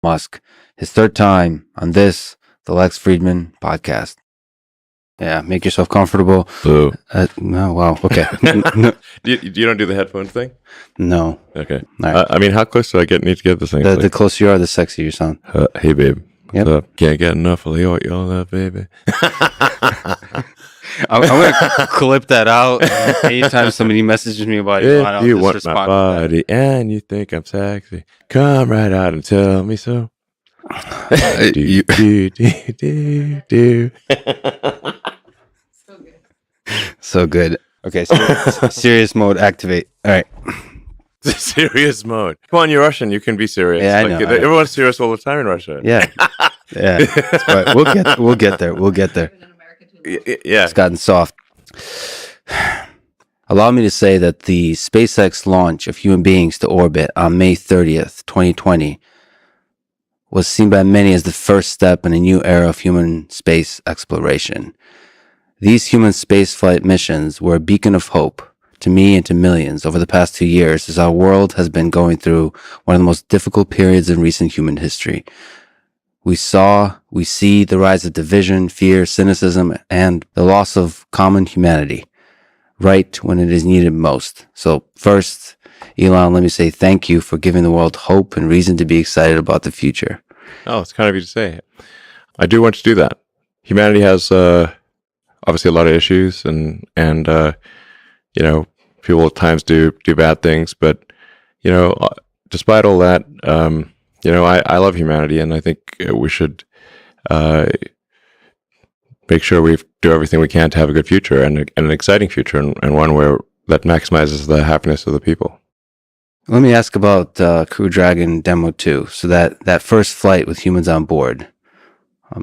Musk, his third time on this, the Lex Friedman podcast. Yeah, make yourself comfortable. Boo. No, wow, okay. No. You don't do the headphones thing? No. Okay. Right. I mean, how close do I need to get this thing? The closer you are, the sexier you sound. Hey, babe. Yep. What's up? Can't get enough of your love, baby. I'm going to clip that out. Anytime somebody messages me about it, If you want my body and you think I'm sexy, come right out and tell me so. do. So good. Okay, serious mode activate. All right. Serious mode. Come on, you're Russian. You can be serious. Yeah, I know. Everyone's serious all the time in Russia. Yeah. Yeah. But we'll get there. We'll get there. Yeah. It's gotten soft. Allow me to say that the SpaceX launch of human beings to orbit on May 30th, 2020 was seen by many as the first step in a new era of human space exploration. These human spaceflight missions were a beacon of hope to me and to millions over the past 2 years as our world has been going through one of the most difficult periods in recent human history. We see the rise of division, fear, cynicism, and the loss of common humanity right when it is needed most. So first, Elon, let me say thank you for giving the world hope and reason to be excited about the future. Oh, it's kind of you to say. I do want to do that. Humanity has obviously a lot of issues, and people at times do bad things, but despite all that, I love humanity, and I think we should make sure we do everything we can to have a good future and an exciting future, and one where that maximizes the happiness of the people. Let me ask about Crew Dragon Demo 2. So that first flight with humans on board,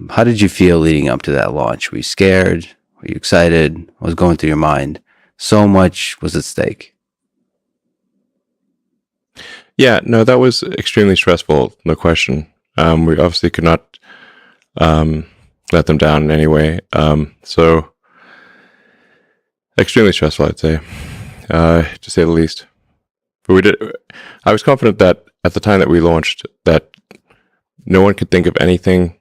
how did you feel leading up to that launch? Were you scared? Were you excited? What was going through your mind? So much was at stake. Yeah, no, that was extremely stressful, no question. We obviously could not let them down in any way. So extremely stressful, I'd say, to say the least. But I was confident that at the time that we launched, that no one could think of anything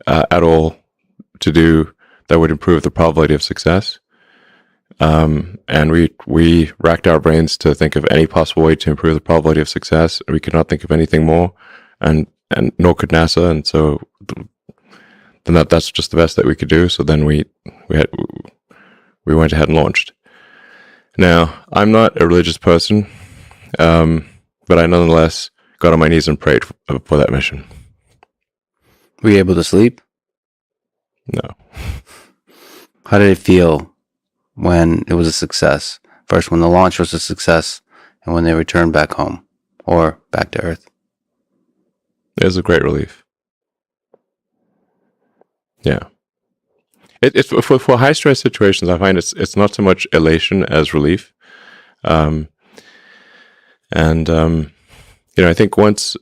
at all to do that would improve the probability of success. And we racked our brains to think of any possible way to improve the probability of success. We could not think of anything more, and nor could NASA. And so then that's just the best that we could do. So then we went ahead and launched. Now, I'm not a religious person, but I nonetheless got on my knees and prayed for that mission. Were you able to sleep? No. How did it feel when it was a success? First, when the launch was a success, and when they returned back home or back to Earth? It was a great relief. Yeah. It's for high stress situations. I find it's not so much elation as relief, I think once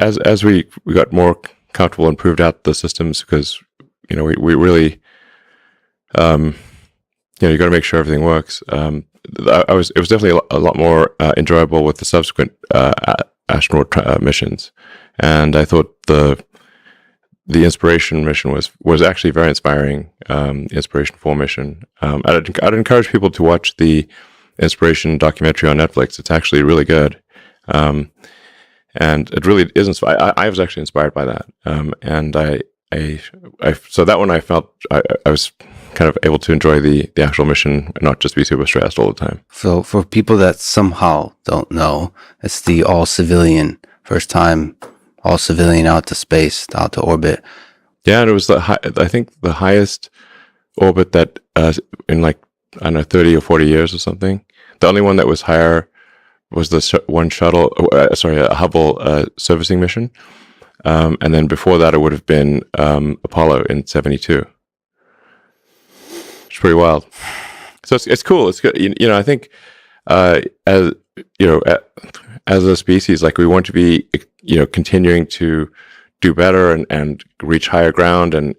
as we got more comfortable and proved out the systems, because we really you got to make sure everything works. It was definitely a lot more enjoyable with the subsequent astronaut missions, and I thought the Inspiration mission was actually very inspiring. Inspiration 4 mission. I'd encourage people to watch the Inspiration documentary on Netflix. It's actually really good, and it really is. I was actually inspired by that, and so that one I felt I was kind of able to enjoy the actual mission and not just be super stressed all the time. So for people that somehow don't know, it's the first time all civilian out to space, out to orbit. Yeah, and it was I think the highest orbit that in 30 or 40 years or something. The only one that was higher was the a Hubble servicing mission, and then before that it would have been Apollo in '72. It's pretty wild. So it's cool. It's good. I think as a species, we want to be continuing to do better and reach higher ground, and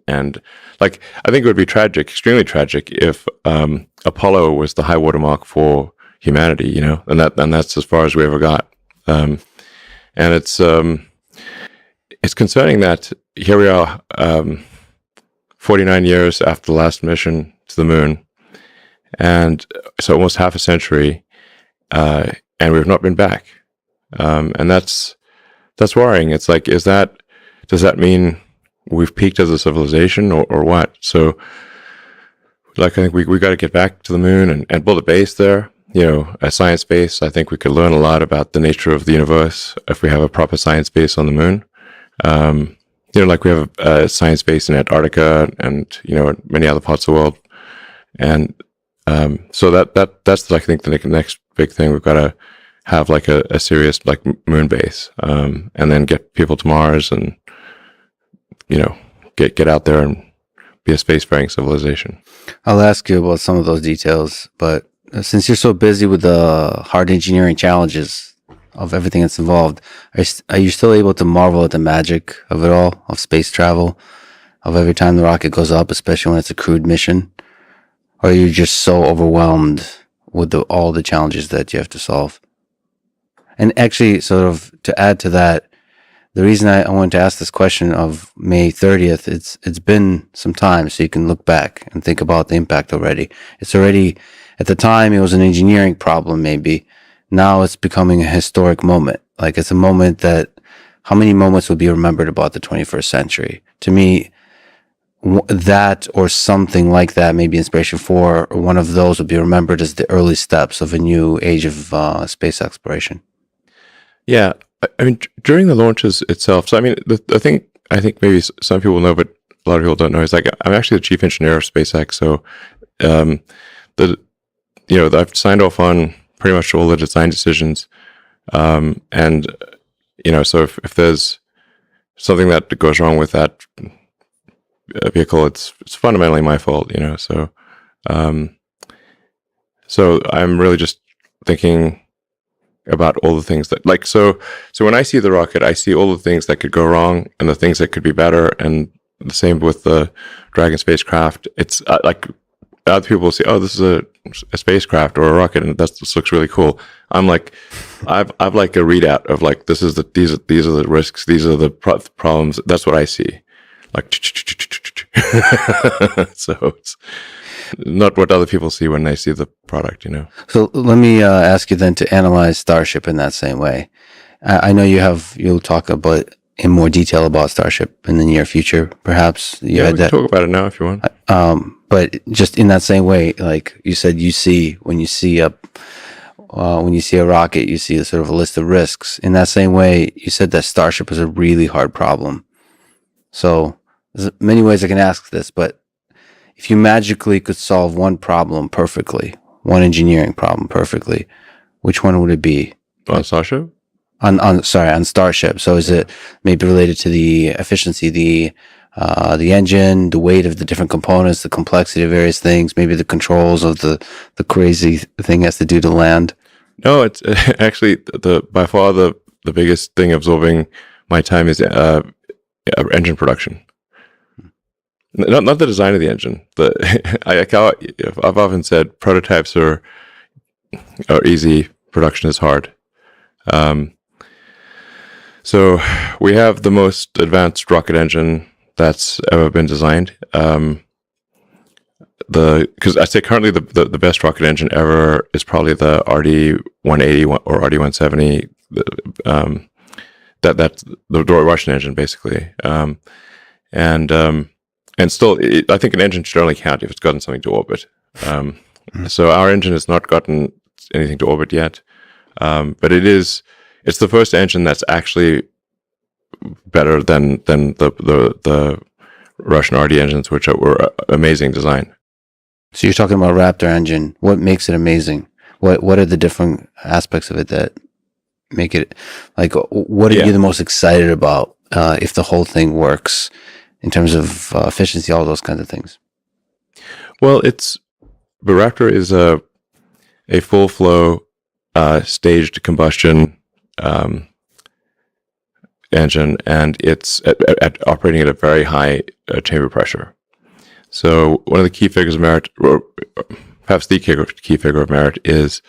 I think it would be tragic, extremely tragic, if Apollo was the high watermark for humanity, and that's as far as we ever got. And it's it's concerning that here we are, 49 years after the last mission to the moon, and so almost half a century, and we've not been back. And that's worrying. It's like, does that mean we've peaked as a civilization, or what? So, like, I think we got to get back to the moon and build a base there. A science base. I think we could learn a lot about the nature of the universe if we have a proper science base on the moon. Like we have a science base in Antarctica and, many other parts of the world. And so that's, I think, the next big thing. We've got to have like a serious like moon base, and then get people to Mars and, get out there and be a spacefaring civilization. I'll ask you about some of those details, but since you're so busy with the hard engineering challenges of everything that's involved, are you still able to marvel at the magic of it all, of space travel, of every time the rocket goes up, especially when it's a crewed mission? Or are you just so overwhelmed with all the challenges that you have to solve? And actually, sort of to add to that, the reason I wanted to ask this question of May 30th, it's been some time, so you can look back and think about the impact already. It's already, at the time, it was an engineering problem, maybe. Now it's becoming a historic moment. Like, it's a moment that, how many moments will be remembered about the 21st century? To me, that or something like that, maybe inspiration for, or one of those will be remembered as the early steps of a new age of space exploration. Yeah. I mean, during the launches itself, so I mean, the thing I think maybe some people know, but a lot of people don't know, is like, I'm actually the chief engineer of SpaceX. So, I've signed off on pretty much all the design decisions. And, so if there's something that goes wrong with that vehicle, it's fundamentally my fault, so, so I'm really just thinking about all the things that, like, so when I see the rocket, I see all the things that could go wrong and the things that could be better, and the same with the Dragon spacecraft. It's like, other people will say, "Oh, this is a spacecraft or a rocket, and this looks really cool." I'm like, I've like a readout of like, these are the risks, these are the problems. That's what I see, like, so it's not what other people see when they see the product, So let me ask you then to analyze Starship in that same way. I know you'll talk about in more detail about Starship in the near future, perhaps. We can talk about it now if you want. But just in that same way, like you said, when you see a rocket, you see a sort of a list of risks. In that same way, you said that Starship is a really hard problem. So there's many ways I can ask this, but if you magically could solve one problem perfectly, one engineering problem perfectly, which one would it be? On Starship? On Starship. So is it maybe related to the efficiency, the engine, the weight of the different components, the complexity of various things, maybe the controls of the crazy thing has to do to land? No, it's actually by far the biggest thing absorbing my time is engine production. Not the design of the engine. I've often said prototypes are easy, production is hard. So we have the most advanced rocket engine that's ever been designed. Because I say currently the best rocket engine ever is probably the RD-180 or RD-170. That's the Russian engine, basically. And still, I think an engine should only count if it's gotten something to orbit. So our engine has not gotten anything to orbit yet, but it's the first engine that's actually better than the Russian RD engines, which were amazing design. So you're talking about Raptor engine. What makes it amazing? What are the different aspects of it that make it, like, what are you the most excited about if the whole thing works in terms of efficiency, all those kinds of things? Well, the Raptor is a full flow staged combustion engine, and it's operating at a very high chamber pressure. So one of the key figures of merit, or perhaps the key figure of merit, is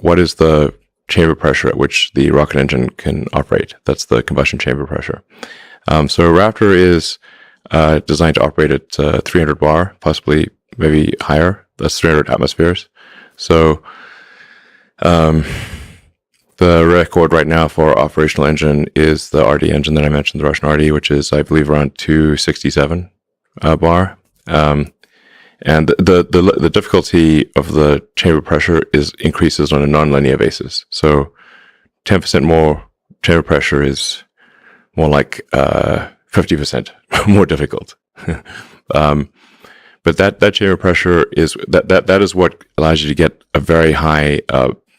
what is the chamber pressure at which the rocket engine can operate. That's the combustion chamber pressure. So Raptor is designed to operate at 300 bar, possibly maybe higher. That's 300 atmospheres. So the record right now for operational engine is the RD engine that I mentioned, the Russian RD, which is, I believe, around 267 bar. And the difficulty of the chamber pressure increases on a non-linear basis. So 10% more chamber pressure is more like 50% more difficult. But that chamber pressure is that is what allows you to get a very high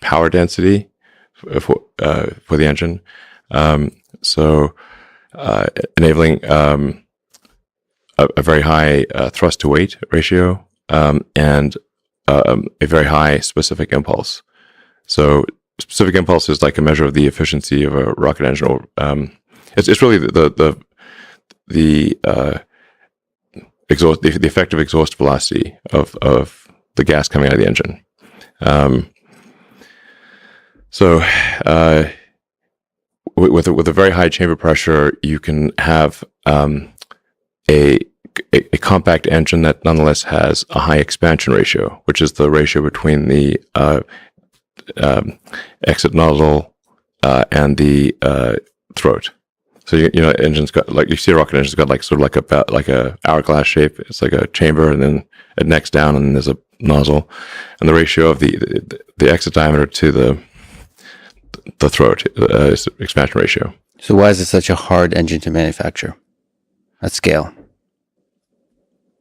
power density for the engine. So enabling a very high thrust to weight ratio and a very high specific impulse. So specific impulse is like a measure of the efficiency of a rocket engine. Or it's really the exhaust, the effective exhaust velocity of the gas coming out of the engine. So with a very high chamber pressure, you can have a compact engine that nonetheless has a high expansion ratio, which is the ratio between the exit nozzle and the throat. So engine's got, like, you see a rocket engine's got like sort of like a hourglass shape. It's like a chamber, and then it necks down, and then there's a nozzle, and the ratio of the exit diameter to the throat is expansion ratio. So why is it such a hard engine to manufacture at scale?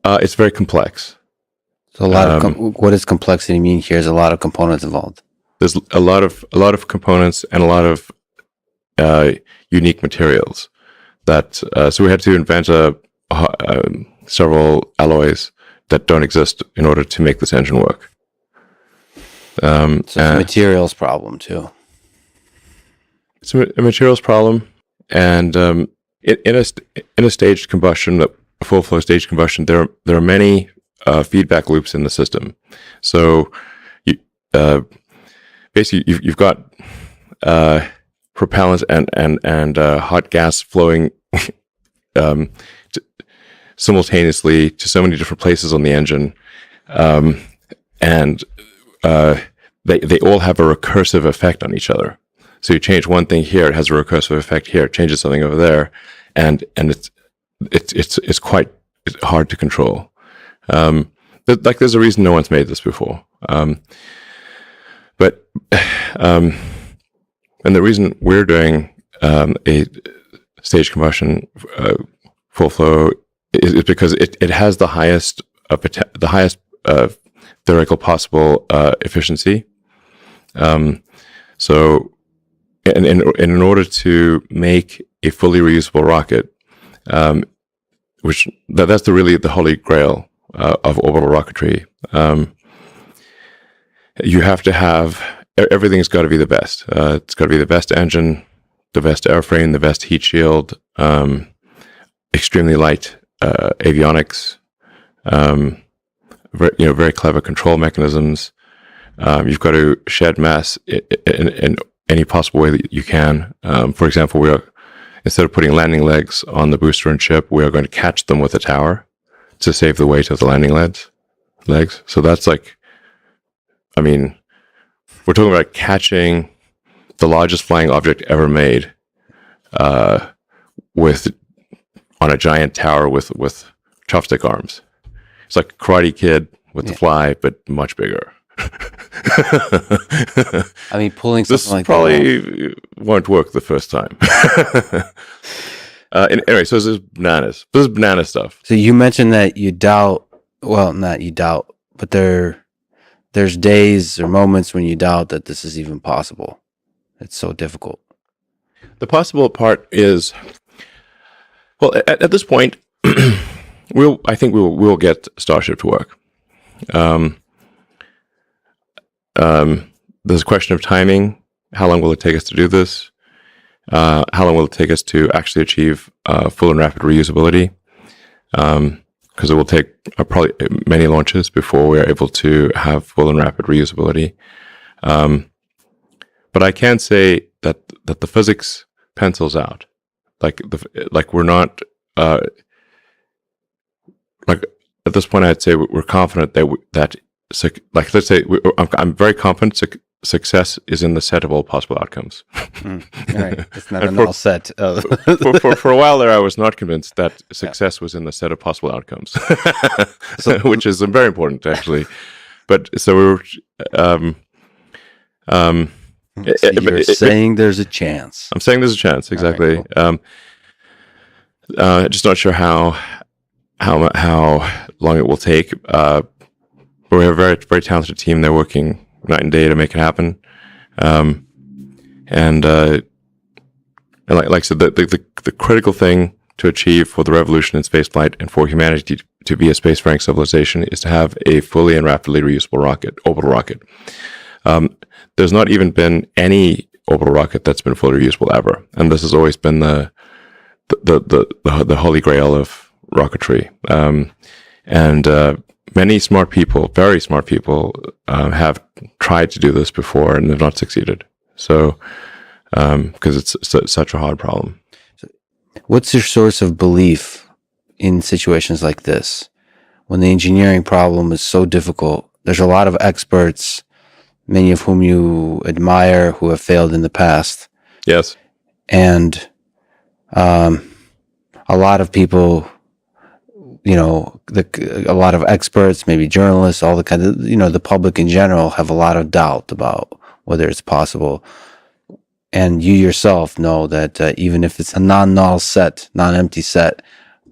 It's very complex. So a lot of what does complexity mean here? Is a lot of components involved. There's a lot of components and a lot of unique materials. So we had to invent several alloys that don't exist in order to make this engine work. So it's a materials problem too. It's a materials problem, and in a staged combustion, a full flow staged combustion, there are many feedback loops in the system. So basically you've got propellant and hot gas flowing simultaneously to so many different places on the engine, and they all have a recursive effect on each other. So you change one thing here, it has a recursive effect here. It changes something over there, and it's quite hard to control. There's a reason no one's made this before. But and the reason we're doing a staged combustion full flow is because it has the highest theoretical possible efficiency. So, and in order to make a fully reusable rocket, which that's really the holy grail of orbital rocketry, you have to have everything's got to be the best. It's got to be the best engine, the best airframe, the best heat shield, extremely light avionics, very clever control mechanisms. You've got to shed mass in any possible way that you can. For example, instead of putting landing legs on the booster and ship, we are going to catch them with a tower to save the weight of the landing legs. So that's we're talking about catching the largest flying object ever made on a giant tower with chopstick arms. It's like Karate Kid with the fly, but much bigger. Pulling something like that. This probably won't work the first time. Anyway, so this is bananas. This is banana stuff. So you mentioned that you doubt, well, not you doubt, but there's days or moments when you doubt that this is even possible. It's so difficult. The possible part is, well, at this point, I think we'll get Starship to work. There's a question of timing. How long will it take us to do this? How long will it take us to actually achieve full and rapid reusability? Because it will take probably many launches before we are able to have full and rapid reusability. but I can say that the physics pencils out. Like we're not like at this point. I'd say we're confident that like let's say I'm very confident success is in the set of all possible outcomes. Right. It's not a null set. For a while there, I was not convinced that success was in the set of possible outcomes, which is very important actually. But so we were. So you're saying there's a chance. I'm saying there's a chance, exactly. Right, cool. Just not sure how long it will take. But we have a very, very talented team. They're working night and day to make it happen. And like I said, the critical thing to achieve for the revolution in spaceflight and for humanity to be a spacefaring civilization is to have a fully and rapidly reusable orbital rocket. There's not even been any orbital rocket that's been fully reusable ever, and this has always been the holy grail of rocketry. Many smart people, very smart people, have tried to do this before and have not succeeded. So, because it's such a hard problem. What's your source of belief in situations like this? When the engineering problem is so difficult, there's a lot of experts, many of whom you admire, who have failed in the past. Yes. And a lot of people, a lot of experts, maybe journalists, all the kind of, the public in general have a lot of doubt about whether it's possible. And you yourself know that even if it's a non-null set, non-empty set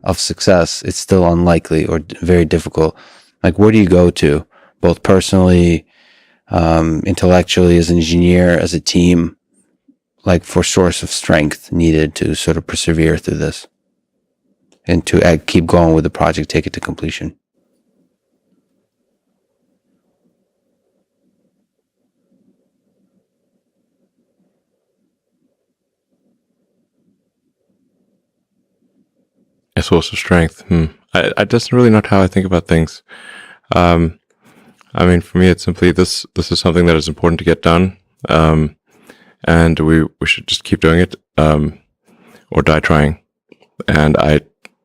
of success, it's still unlikely or very difficult. Like, where do you go to, both personally, intellectually, as an engineer, as a team, like for source of strength needed to sort of persevere through this and to keep going with the project, take it to completion? A source of strength. I just really not how I think about things. I mean, for me, it's simply this is something that is important to get done. And we should just keep doing it, or die trying. And I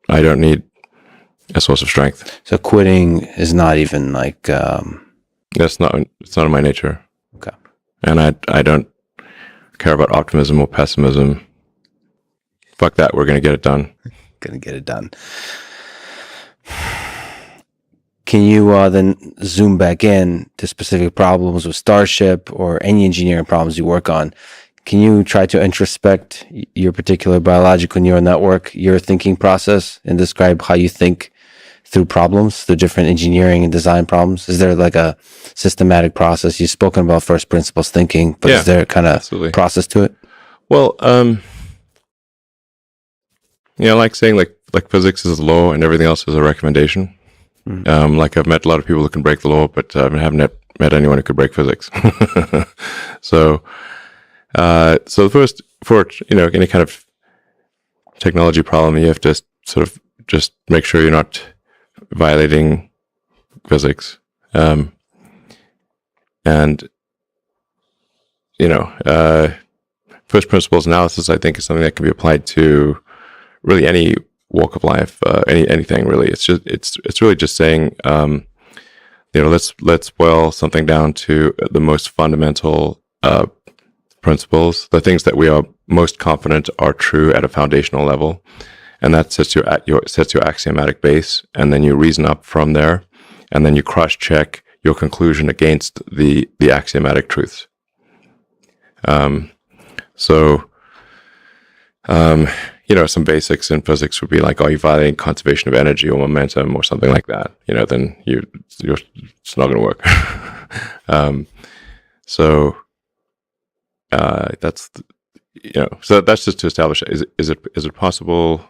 don't need a source of strength. So quitting is not even like, it's not in my nature. Okay. And I don't care about optimism or pessimism. Fuck that. We're going to get it done. Gonna get it done. Can you then zoom back in to specific problems with Starship or any engineering problems you work on? Can you try to introspect your particular biological neural network, your thinking process, and describe how you think through problems, through different engineering and design problems? Is there like a systematic process? You've spoken about first principles thinking, but is there a kind of process to it? Well, like saying like physics is a law and everything else is a recommendation. Mm-hmm. Like I've met a lot of people who can break the law, but I haven't met anyone who could break physics. So the first, for any kind of technology problem, you have to sort of just make sure you're not violating physics. First principles analysis, I think, is something that can be applied to really any walk of life, anything really. It's really just saying, let's boil something down to the most fundamental principles, the things that we are most confident are true at a foundational level, and that sets your axiomatic base, and then you reason up from there, and then you cross-check your conclusion against the axiomatic truths. Some basics in physics would be like, are you violating conservation of energy or momentum or something like that? Then it's not going to work. So that's just to establish, is it possible?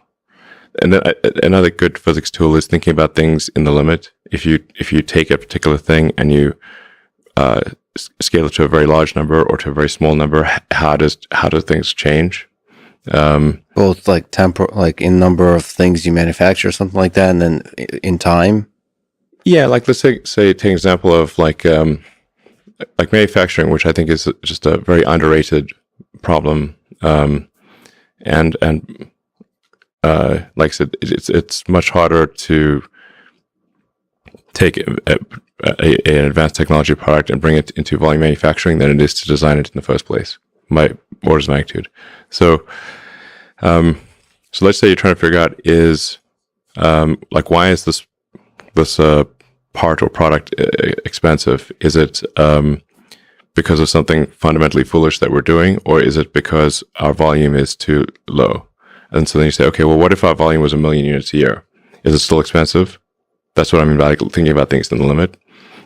And then another good physics tool is thinking about things in the limit. If you take a particular thing and you scale it to a very large number or to a very small number, how do things change? Both like like in number of things you manufacture or something like that, and then in time. Yeah, like let's say take an example of like like manufacturing, which I think is just a very underrated problem. And like I said, it's much harder to take an advanced technology product and bring it into volume manufacturing than it is to design it in the first place, by orders of magnitude. So, so let's say you're trying to figure out is like, why is this part or product expensive? Is it because of something fundamentally foolish that we're doing, or is it because our volume is too low? And so then you say, okay, well, what if our volume was 1 million units a year? Is it still expensive? That's what I mean by thinking about things in the limit.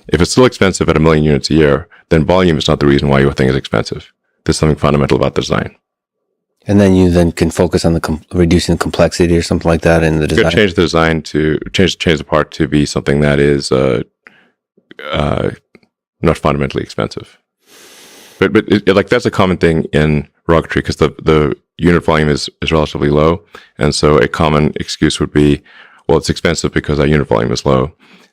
If it's still expensive at 1 million units a year, then volume is not the reason why your thing is expensive. There's something fundamental about the design. And then you then can focus on the reducing the complexity or something like that in the design. You could change the design to change the part to be something that is not fundamentally expensive. But like, that's a common thing in rocketry, because the unit volume is relatively low, and so a common excuse would be, well, it's expensive because our unit volume is low.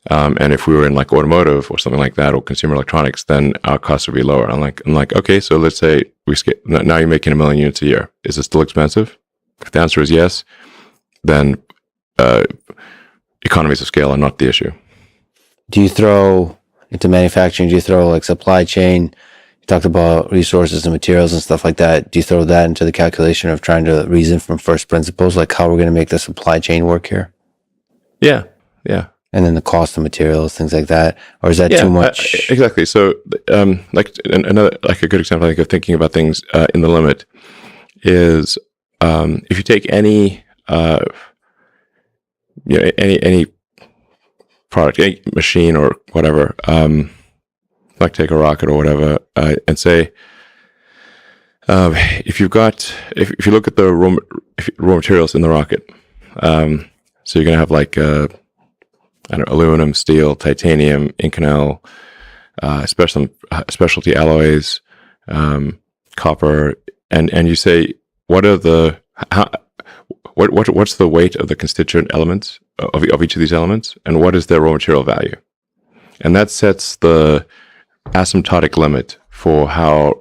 And if we were in like automotive or something like that, or consumer electronics, then our costs would be lower. I'm like, okay, so let's say now you're making 1 million units a year. Is it still expensive? If the answer is yes, then economies of scale are not the issue. Do you throw into manufacturing? Do you throw like supply chain? You talked about resources and materials and stuff like that. Do you throw that into the calculation of trying to reason from first principles, like how we're going to make the supply chain work here? Yeah. And then the cost of materials, things like that, or is that too much? Exactly. So, like another, like a good example, I think, of thinking about things in the limit is if you take any any product, any machine or whatever, like take a rocket or whatever, and say, if you look at the raw materials in the rocket, so you're going to have like aluminum, steel, titanium, Inconel, specialty alloys, copper, and you say, what's the weight of the constituent elements of each of these elements, and what is their raw material value? And that sets the asymptotic limit for how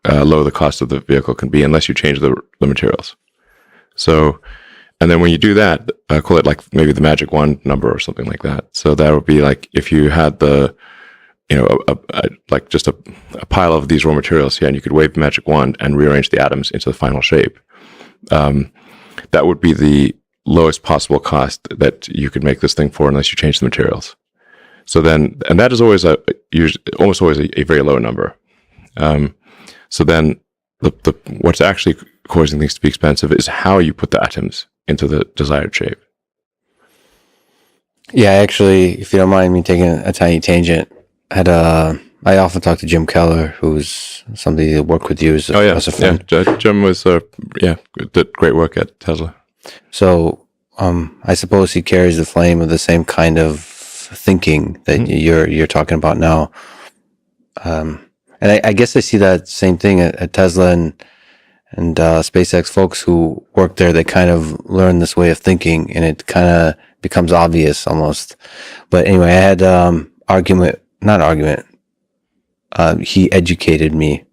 low the cost of the vehicle can be, unless you change the materials. So, and then when you do that, call it like maybe the magic wand number or something like that. So that would be like if you had like just a pile of these raw materials here, and you could wave the magic wand and rearrange the atoms into the final shape. That would be the lowest possible cost that you could make this thing for, unless you change the materials. So then, and that is always almost always a very low number. So then, what's actually causing things to be expensive is how you put the atoms into the desired shape. Yeah, actually, if you don't mind me taking a tiny tangent, I often talk to Jim Keller, who's somebody that worked with you as a friend. Yeah, Jim was did great work at Tesla. So I suppose he carries the flame of the same kind of thinking that you're talking about now. And I guess I see that same thing at Tesla and SpaceX folks who work there. They kind of learn this way of thinking, and it kind of becomes obvious almost. But anyway, I had he educated me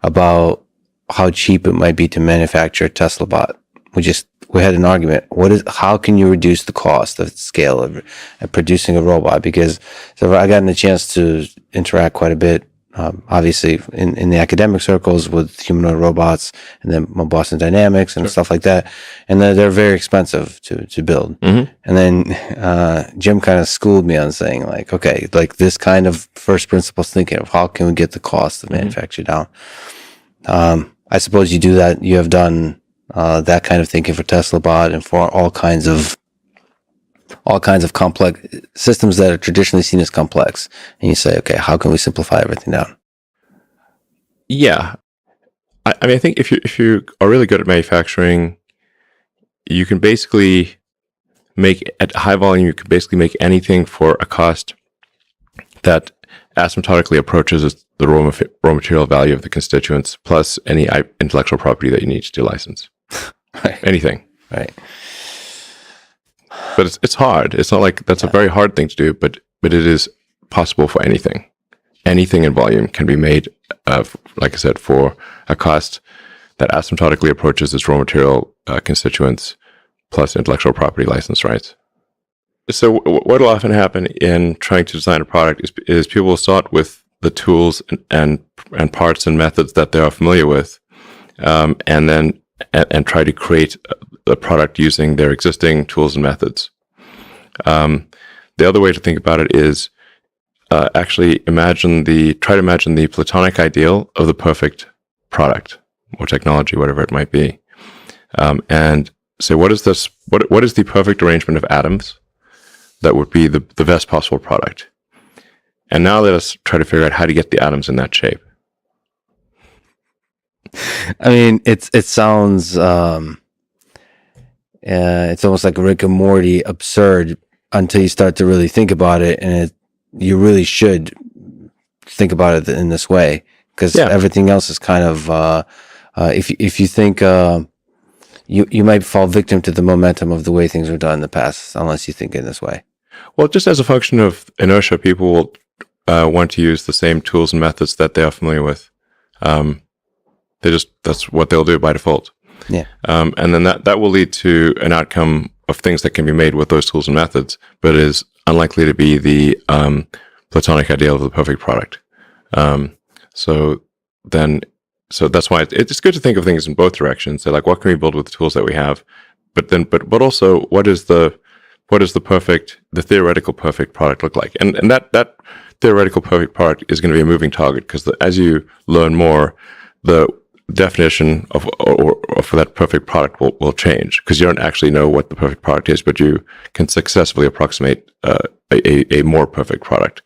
about how cheap it might be to manufacture a Tesla bot. We had an argument. How can you reduce the cost of scale of producing a robot? Because so I gotten a chance to interact quite a bit, obviously in the academic circles with humanoid robots, and then Boston Dynamics and stuff like that. And they're very expensive to build. Mm-hmm. And then Jim kind of schooled me on saying like, okay, like this kind of first principles thinking of how can we get the cost of manufacture down. I suppose you do that. You have done that kind of thinking for Tesla bot and for all kinds of complex systems that are traditionally seen as complex. And you say, okay, how can we simplify everything down? Yeah. I mean, I think if you are really good at manufacturing, you can basically at high volume, you can basically make anything for a cost that asymptotically approaches the raw material value of the constituents plus any intellectual property that you need to license. Right. Anything. Right. But it's hard. It's not like that's a very hard thing to do, but it is possible for anything. anything in volume can be made, like I said, for a cost that asymptotically approaches its raw material constituents plus intellectual property license rights. So what will often happen in trying to design a product is people will start with the tools and parts and methods that they are familiar with, and then try to create a product using their existing tools and methods. The other way to think about it is actually try to imagine the Platonic ideal of the perfect product or technology, whatever it might be, and say what is the perfect arrangement of atoms that would be the best possible product. And now let us try to figure out how to get the atoms in that shape. I mean, it sounds it's almost like Rick and Morty absurd until you start to really think about it, and you really should think about it in this way, because everything else is kind of if you think you might fall victim to the momentum of the way things were done in the past unless you think in this way. Well, just as a function of inertia, people will want to use the same tools and methods that they are familiar with. That's what they'll do by default. Yeah. And then that will lead to an outcome of things that can be made with those tools and methods, but is unlikely to be the Platonic ideal of the perfect product. So that's why it's good to think of things in both directions. So like, what can we build with the tools that we have? But also, what is the theoretical perfect product look like? And that theoretical perfect product is going to be a moving target, because as you learn more, the definition of for that perfect product will change, because you don't actually know what the perfect product is, but you can successfully approximate a more perfect product.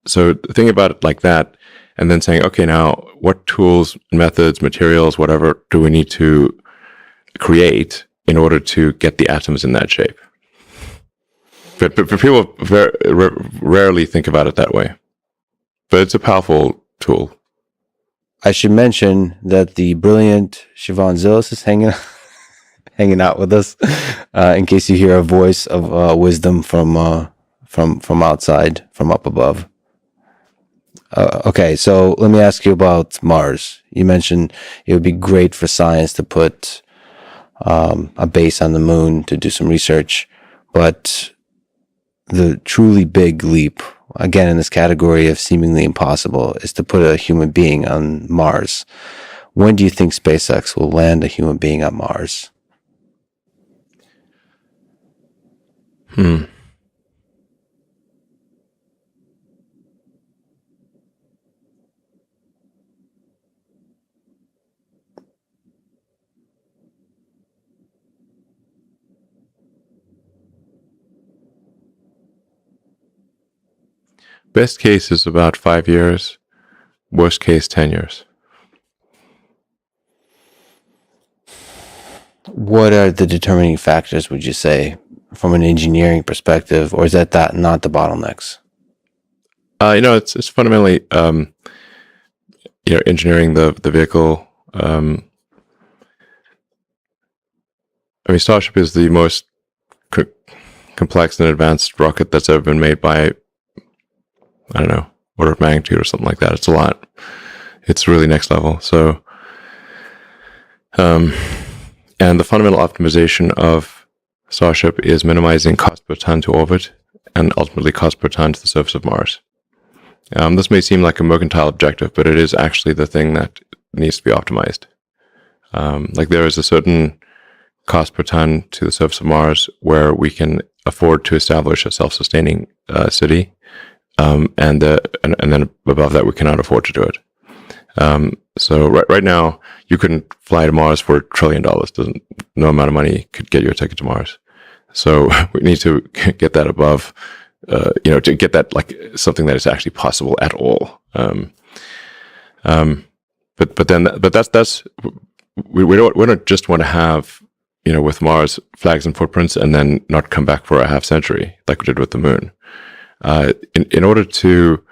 So thinking about it like that, and then saying, okay, now what tools, methods, materials, whatever, do we need to create in order to get the atoms in that shape? But people rarely think about it that way. But it's a powerful tool. I should mention that the brilliant Siobhan Zillis is hanging out with us, in case you hear a voice of wisdom from outside, from up above. Okay, so let me ask you about Mars. You mentioned it would be great for science to put a base on the moon to do some research, but the truly big leap, again in this category of seemingly impossible, is to put a human being on Mars. When do you think SpaceX will land a human being on Mars? Best case is about 5 years. Worst case, 10 years. What are the determining factors, would you say, from an engineering perspective, or is that not the bottlenecks? It's fundamentally, engineering the vehicle. Starship is the most complex and advanced rocket that's ever been made by, I don't know, order of magnitude or something like that. It's a lot. It's really next level. So, and the fundamental optimization of Starship is minimizing cost per ton to orbit and ultimately cost per ton to the surface of Mars. This may seem like a mercantile objective, but it is actually the thing that needs to be optimized. Like there is a certain cost per ton to the surface of Mars where we can afford to establish a self-sustaining city. And then above that, we cannot afford to do it. So right now, you couldn't fly to Mars for $1 trillion. No amount of money could get you a ticket to Mars. So we need to get that above, to get that like something that is actually possible at all. But that's we don't just want to have, with Mars flags and footprints and then not come back for a half century like we did with the moon. In order to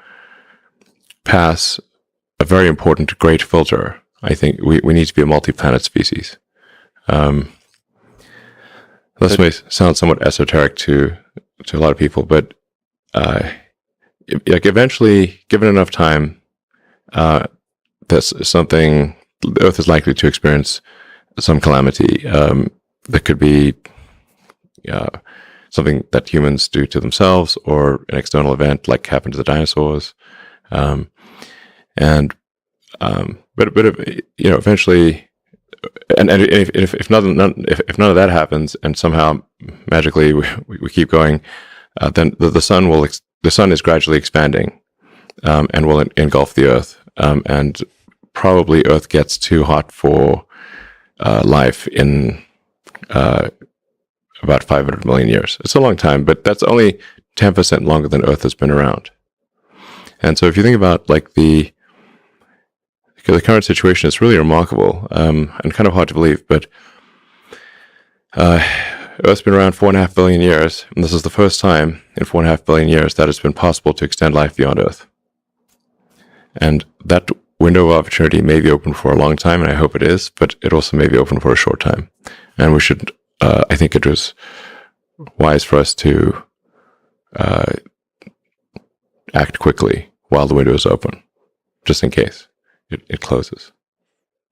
pass a very important great filter, I think we need to be a multi-planet species. This may sound somewhat esoteric to a lot of people, but like eventually, given enough time, there's something, the Earth is likely to experience some calamity. That could be something that humans do to themselves, or an external event like happened to the dinosaurs. But eventually, and if none of that happens, and somehow magically we keep going, then the sun is gradually expanding, and will engulf the Earth, and probably Earth gets too hot for life in about 500 million years. It's a long time, but that's only 10% longer than Earth has been around. And so if you think about like the current situation, it's really remarkable, and kind of hard to believe, but Earth's been around 4.5 billion years, and this is the first time in 4.5 billion years that it's been possible to extend life beyond Earth. And that window of opportunity may be open for a long time, and I hope it is, but it also may be open for a short time. And we should, I think it was wise for us to act quickly while the window is open, just in case it closes.